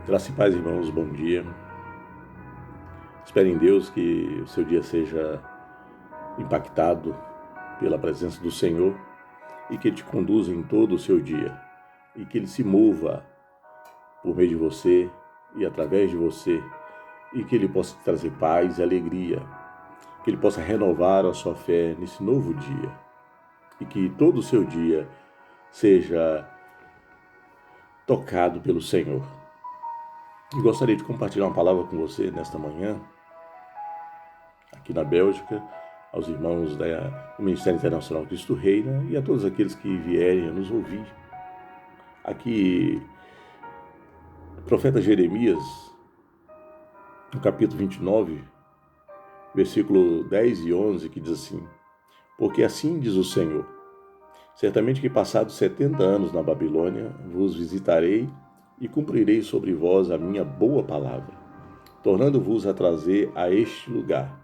Graça e paz, irmãos, bom dia. Espero em Deus que o seu dia seja impactado pela presença do Senhor e que Ele te conduza em todo o seu dia e que Ele se mova por meio de você e através de você e que Ele possa te trazer paz e alegria, que Ele possa renovar a sua fé nesse novo dia e que todo o seu dia seja tocado pelo Senhor. E gostaria de compartilhar uma palavra com você nesta manhã, aqui na Bélgica, aos irmãos do Ministério Internacional Cristo Reina e a todos aqueles que vierem a nos ouvir. Aqui, o profeta Jeremias, no capítulo 29, versículo 10 e 11, que diz assim: Porque assim diz o Senhor, certamente que passados 70 anos na Babilônia, vos visitarei e cumprirei sobre vós a minha boa palavra, tornando-vos a trazer a este lugar.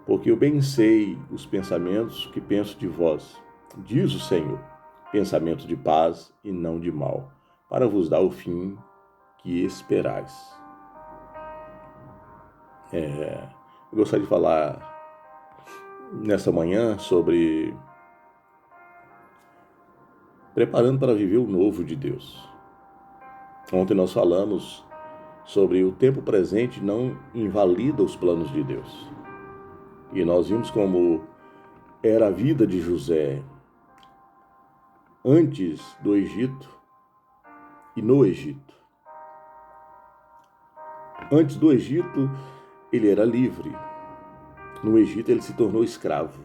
Porque eu bem sei os pensamentos que penso de vós, diz o Senhor, pensamentos de paz e não de mal, para vos dar o fim que esperais. Eu gostaria de falar nesta manhã sobre preparando para viver o novo de Deus. Ontem nós falamos sobre o tempo presente não invalida os planos de Deus. E nós vimos como era a vida de José antes do Egito e no Egito. Antes do Egito, ele era livre. No Egito, ele se tornou escravo.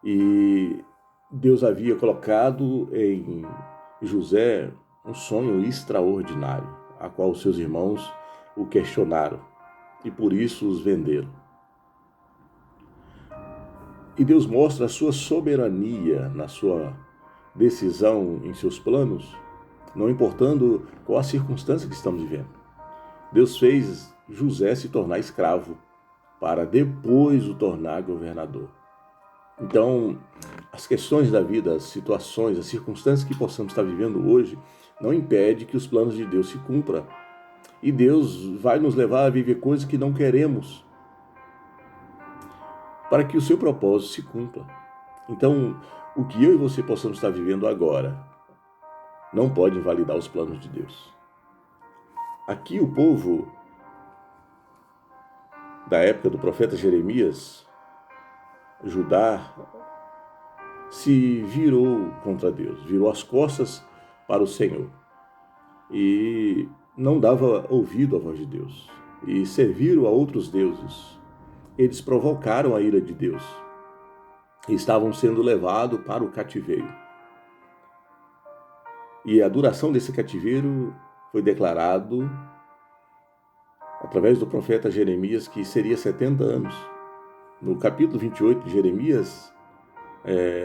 E Deus havia colocado em José um sonho extraordinário, a qual seus irmãos o questionaram e por isso os venderam. E Deus mostra a sua soberania na sua decisão, em seus planos, não importando qual a circunstância que estamos vivendo. Deus fez José se tornar escravo para depois o tornar governador. Então, as questões da vida, as situações, as circunstâncias que possamos estar vivendo hoje não impede que os planos de Deus se cumpram. E Deus vai nos levar a viver coisas que não queremos, para que o seu propósito se cumpra. Então, o que eu e você possamos estar vivendo agora não pode invalidar os planos de Deus. Aqui o povo da época do profeta Jeremias, Judá, se virou contra Deus, virou as costas para o Senhor e não dava ouvido à voz de Deus e serviram a outros deuses. Eles provocaram a ira de Deus e estavam sendo levados para o cativeiro. E a duração desse cativeiro foi declarado através do profeta Jeremias que seria 70 anos. No capítulo 28 de Jeremias,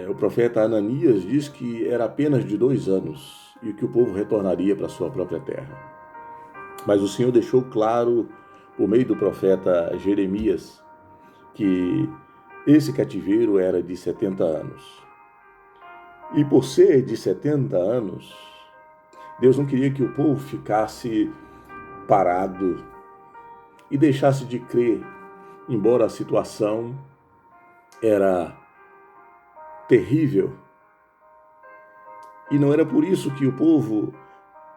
o profeta Ananias diz que era apenas de 2 anos e que o povo retornaria para a sua própria terra. Mas o Senhor deixou claro, por meio do profeta Jeremias, que esse cativeiro era de 70 anos. E por ser de 70 anos, Deus não queria que o povo ficasse parado e deixasse de crer, embora a situação era terrível. E não era por isso que o povo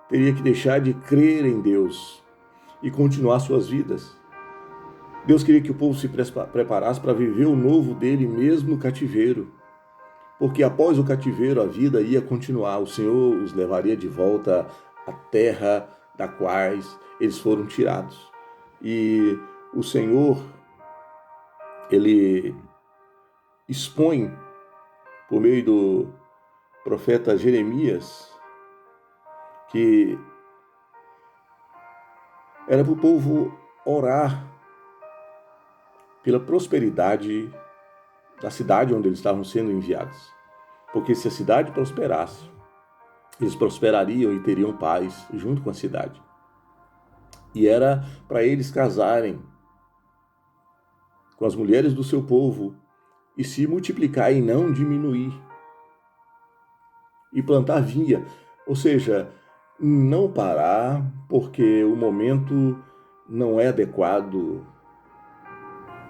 teria que deixar de crer em Deus e continuar suas vidas. Deus queria que o povo se preparasse para viver o novo dele mesmo no cativeiro. Porque após o cativeiro a vida ia continuar. O Senhor os levaria de volta à terra da quais eles foram tirados. E o Senhor, Ele expõe, por meio do profeta Jeremias, que era para o povo orar pela prosperidade da cidade onde eles estavam sendo enviados. Porque se a cidade prosperasse, eles prosperariam e teriam paz junto com a cidade. E era para eles casarem com as mulheres do seu povo e se multiplicar e não diminuir. E plantar vinha, ou seja, não parar porque o momento não é adequado.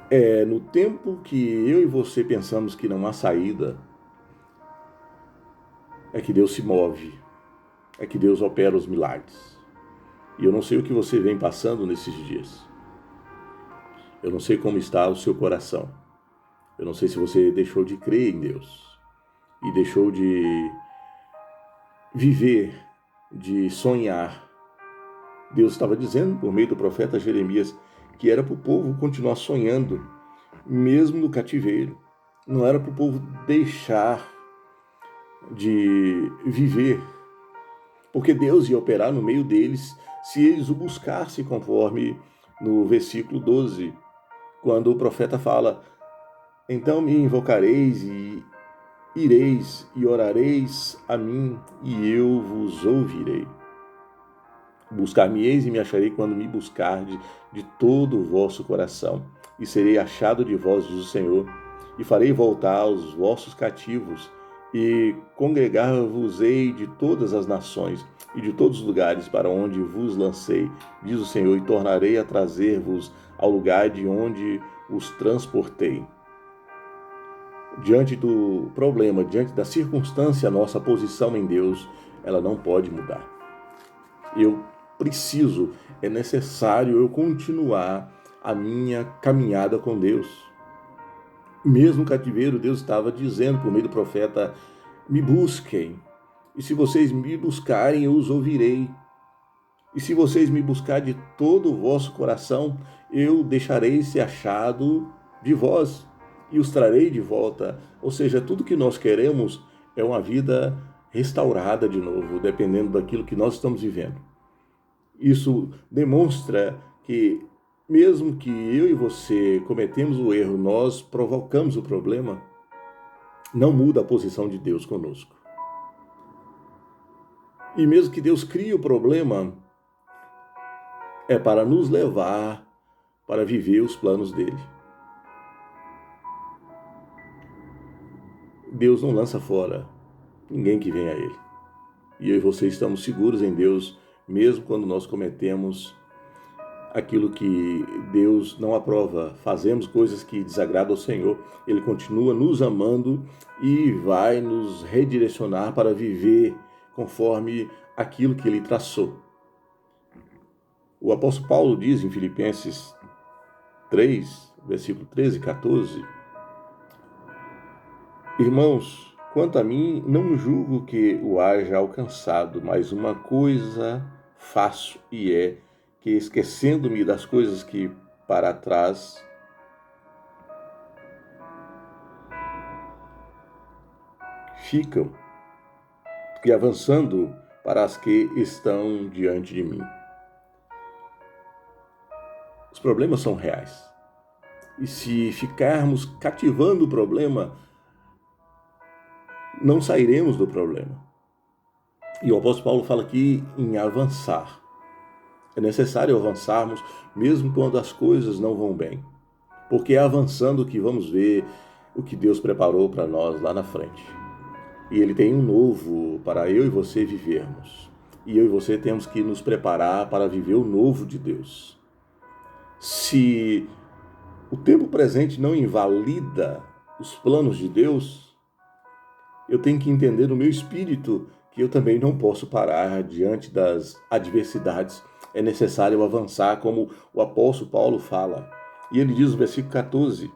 É no tempo que eu e você pensamos que não há saída, é que Deus se move, é que Deus opera os milagres. E eu não sei o que você vem passando nesses dias. Eu não sei como está o seu coração. Eu não sei se você deixou de crer em Deus e deixou de viver, de sonhar. Deus estava dizendo por meio do profeta Jeremias que era para o povo continuar sonhando, mesmo no cativeiro. Não era para o povo deixar de viver, porque Deus ia operar no meio deles se eles o buscassem, conforme no versículo 12, quando o profeta fala: então me invocareis e ireis e orareis a mim, e eu vos ouvirei. Buscar-me-eis e me acharei quando me buscardes de todo o vosso coração, e serei achado de vós, diz o Senhor, e farei voltar os vossos cativos, e congregar-vos-ei de todas as nações e de todos os lugares para onde vos lancei, diz o Senhor, e tornarei a trazer-vos ao lugar de onde os transportei. Diante do problema, diante da circunstância, a nossa posição em Deus, ela não pode mudar. Eu preciso, é necessário eu continuar a minha caminhada com Deus. Mesmo no cativeiro, Deus estava dizendo por meio do profeta: me busquem, e se vocês me buscarem, eu os ouvirei. E se vocês me buscarem de todo o vosso coração, eu deixarei ser achado de vós e os trarei de volta. Ou seja, tudo que nós queremos é uma vida restaurada de novo, dependendo daquilo que nós estamos vivendo. Isso demonstra que, mesmo que eu e você cometemos o erro, nós provocamos o problema, não muda a posição de Deus conosco. E mesmo que Deus crie o problema, é para nos levar para viver os planos dele. Deus não lança fora ninguém que venha a ele. E eu e você estamos seguros em Deus, mesmo quando nós cometemos aquilo que Deus não aprova, fazemos coisas que desagradam ao Senhor, Ele continua nos amando e vai nos redirecionar para viver conforme aquilo que Ele traçou. O apóstolo Paulo diz em Filipenses 3, versículo 13 e 14: irmãos, quanto a mim, não julgo que o haja alcançado, mas uma coisa faço, e é que, esquecendo-me das coisas que para trás ficam, e avançando para as que estão diante de mim. Os problemas são reais. E se ficarmos cativando o problema, não sairemos do problema. E o apóstolo Paulo fala aqui em avançar. É necessário avançarmos mesmo quando as coisas não vão bem. Porque é avançando que vamos ver o que Deus preparou para nós lá na frente. E Ele tem um novo para eu e você vivermos. E eu e você temos que nos preparar para viver o novo de Deus. Se o tempo presente não invalida os planos de Deus, eu tenho que entender no meu espírito que eu também não posso parar diante das adversidades. É necessário avançar, como o apóstolo Paulo fala. E ele diz no versículo 14: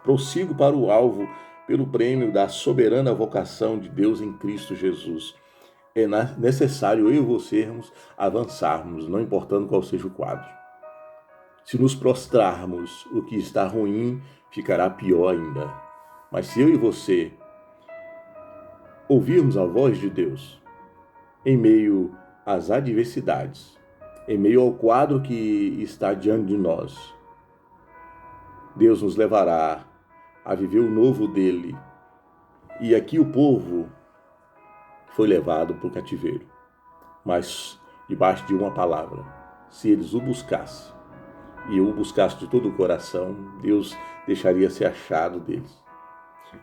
prossigo para o alvo, pelo prêmio da soberana vocação de Deus em Cristo Jesus. É necessário eu e você avançarmos, não importando qual seja o quadro. Se nos prostrarmos, o que está ruim ficará pior ainda. Mas se eu e você ouvirmos a voz de Deus em meio às adversidades, em meio ao quadro que está diante de nós, Deus nos levará a viver o novo dele. E aqui o povo foi levado para o cativeiro, mas debaixo de uma palavra: se eles o buscassem, e eu o buscasse de todo o coração, Deus deixaria ser achado deles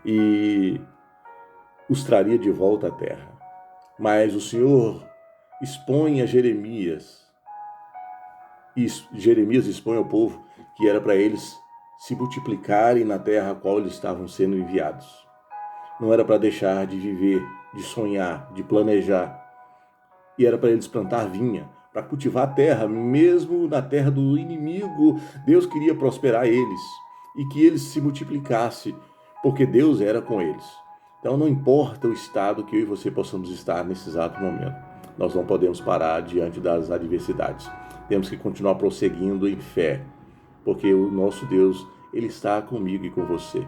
e os traria de volta à terra. Mas o Senhor expõe a Jeremias, e Jeremias expõe ao povo que era para eles se multiplicarem na terra a qual eles estavam sendo enviados. Não era para deixar de viver, de sonhar, de planejar. E era para eles plantar vinha, para cultivar a terra, mesmo na terra do inimigo. Deus queria prosperar eles e que eles se multiplicassem, porque Deus era com eles. Então não importa o estado que eu e você possamos estar nesse exato momento, nós não podemos parar diante das adversidades. Temos que continuar prosseguindo em fé, porque o nosso Deus, Ele está comigo e com você.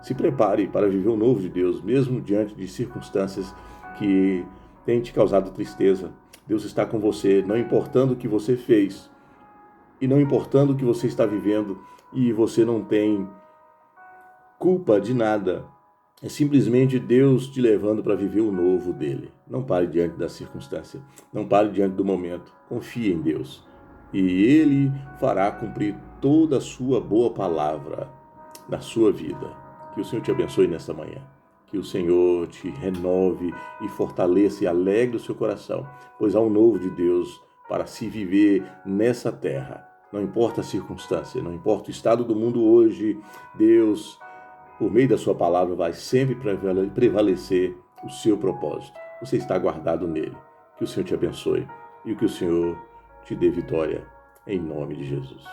Se prepare para viver o novo de Deus, mesmo diante de circunstâncias que têm te causado tristeza. Deus está com você, não importando o que você fez e não importando o que você está vivendo, e você não tem culpa de nada. É simplesmente Deus te levando para viver o novo dele. Não pare diante da circunstância, não pare diante do momento. Confie em Deus e Ele fará cumprir toda a sua boa palavra na sua vida. Que o Senhor te abençoe nesta manhã. Que o Senhor te renove e fortaleça e alegre o seu coração, pois há um novo de Deus para se viver nessa terra. Não importa a circunstância, não importa o estado do mundo hoje, Deus, por meio da sua palavra, vai sempre prevalecer o seu propósito. Você está guardado nele. Que o Senhor te abençoe e que o Senhor te dê vitória, em nome de Jesus.